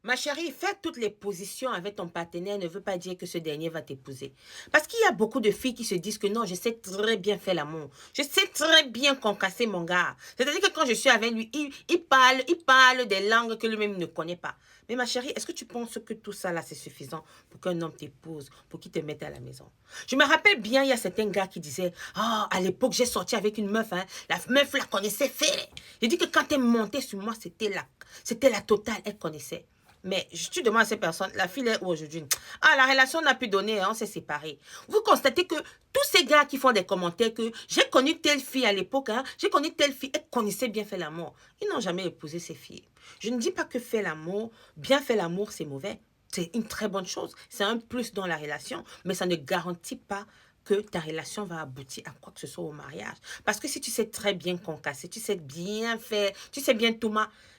Ma chérie, faire toutes les positions avec ton partenaire ne veut pas dire que ce dernier va t'épouser. Parce qu'il y a beaucoup de filles qui se disent que non, je sais très bien faire l'amour. Je sais très bien concasser mon gars. C'est-à-dire que quand je suis avec lui, il parle des langues que lui-même ne connaît pas. Mais ma chérie, est-ce que tu penses que tout ça là, c'est suffisant pour qu'un homme t'épouse, pour qu'il te mette à la maison? Je me rappelle bien, il y a certains gars qui disaient, ah, à l'époque, j'ai sorti avec une meuf, hein. La meuf la connaissait fait. J'ai dit que quand elle montait sur moi, c'était la totale, elle connaissait. Mais tu demandes à ces personnes, la fille est où aujourd'hui? Ah, la relation n'a plus donné, hein, on s'est séparés. Vous constatez que tous ces gars qui font des commentaires que j'ai connu telle fille à l'époque, hein, j'ai connu telle fille, elle connaissait bien faire l'amour. Ils n'ont jamais épousé ces filles. Je ne dis pas que faire l'amour, bien faire l'amour, c'est mauvais. C'est une très bonne chose. C'est un plus dans la relation, mais ça ne garantit pas que ta relation va aboutir à quoi que ce soit au mariage. Parce que si tu sais très bien concasser, tu sais bien faire, tu sais bien tout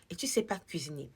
et tu sais pas cuisiner,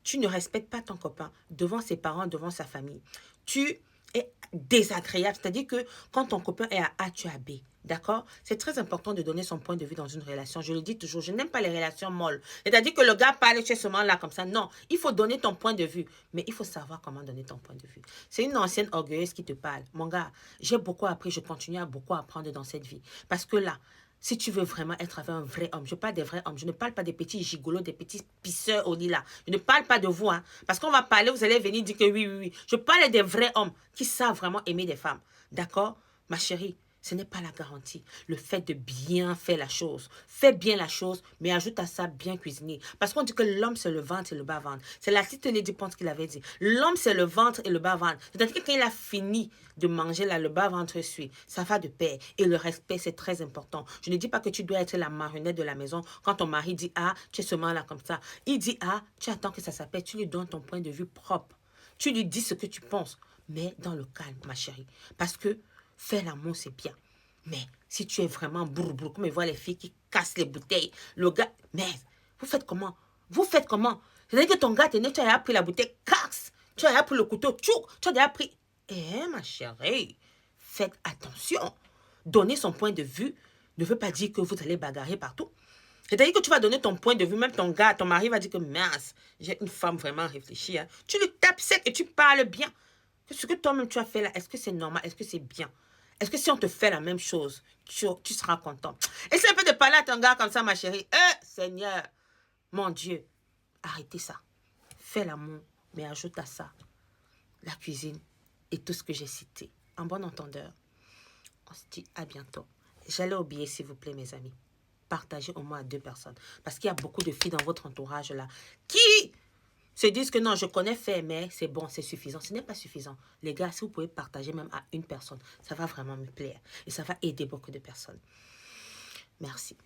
tu ne respectes pas ton copain devant ses parents, devant sa famille. Tu es désagréable. C'est-à-dire que quand ton copain est à A, tu es à B. D'accord? C'est très important de donner son point de vue dans une relation. Je le dis toujours, je n'aime pas les relations molles. C'est-à-dire que le gars parle, tu es seulement là comme ça. Non, il faut donner ton point de vue. Mais il faut savoir comment donner ton point de vue. C'est une ancienne orgueilleuse qui te parle. Mon gars, j'ai beaucoup appris, je continue à beaucoup apprendre dans cette vie. Parce que là, si tu veux vraiment être avec un vrai homme, je parle des vrais hommes, je ne parle pas des petits gigolos, des petits pisseurs au lit là. Je ne parle pas de vous, hein. Parce qu'on va parler, vous allez venir dire que oui, oui, oui. Je parle des vrais hommes qui savent vraiment aimer des femmes. D'accord? Ma chérie, ce n'est pas la garantie. Le fait de bien faire la chose. Fais bien la chose, mais ajoute à ça bien cuisiner. Parce qu'on dit que l'homme, c'est le ventre et le bas-ventre. C'est la petite Lady Ponce qui l'avait dit. L'homme, c'est le ventre et le bas-ventre. C'est-à-dire que quand il a fini de manger, là, le bas-ventre suit. Ça va de pair. Et le respect, c'est très important. Je ne dis pas que tu dois être la marionnette de la maison. Quand ton mari dit A, tu es seulement là comme ça. Il dit A, tu attends que ça s'appelle. Tu lui donnes ton point de vue propre. Tu lui dis ce que tu penses. Mais dans le calme, ma chérie. Parce que faire l'amour, c'est bien. Mais si tu es vraiment bourre, comme je vois les filles qui cassent les bouteilles, le gars, mais vous faites comment? Vous faites comment? C'est-à-dire que ton gars t'es né, tu as pris la bouteille, casse, tu as pris le couteau, tchouk, tu as déjà pris. Eh, ma chérie, faites attention. Donner son point de vue ne veut pas dire que vous allez bagarrer partout. C'est-à-dire que tu vas donner ton point de vue, même ton gars, ton mari va dire que mince, j'ai une femme vraiment réfléchie. Hein. Tu lui tapes sec et tu parles bien. Ce que toi-même tu as fait là, est-ce que c'est normal? Est-ce que c'est bien? Est-ce que si on te fait la même chose, tu seras content? Essaie un peu de parler à ton gars comme ça, ma chérie. Seigneur, mon Dieu, arrêtez ça. Fais l'amour, mais ajoute à ça la cuisine et tout ce que j'ai cité. En bon entendeur, on se dit à bientôt. J'allais oublier, s'il vous plaît, mes amis. Partagez au moins à 2 personnes. Parce qu'il y a beaucoup de filles dans votre entourage là qui se disent que non, je connais faire, mais c'est bon, c'est suffisant. Ce n'est pas suffisant. Les gars, si vous pouvez partager même à 1 personne, ça va vraiment me plaire. Et ça va aider beaucoup de personnes. Merci.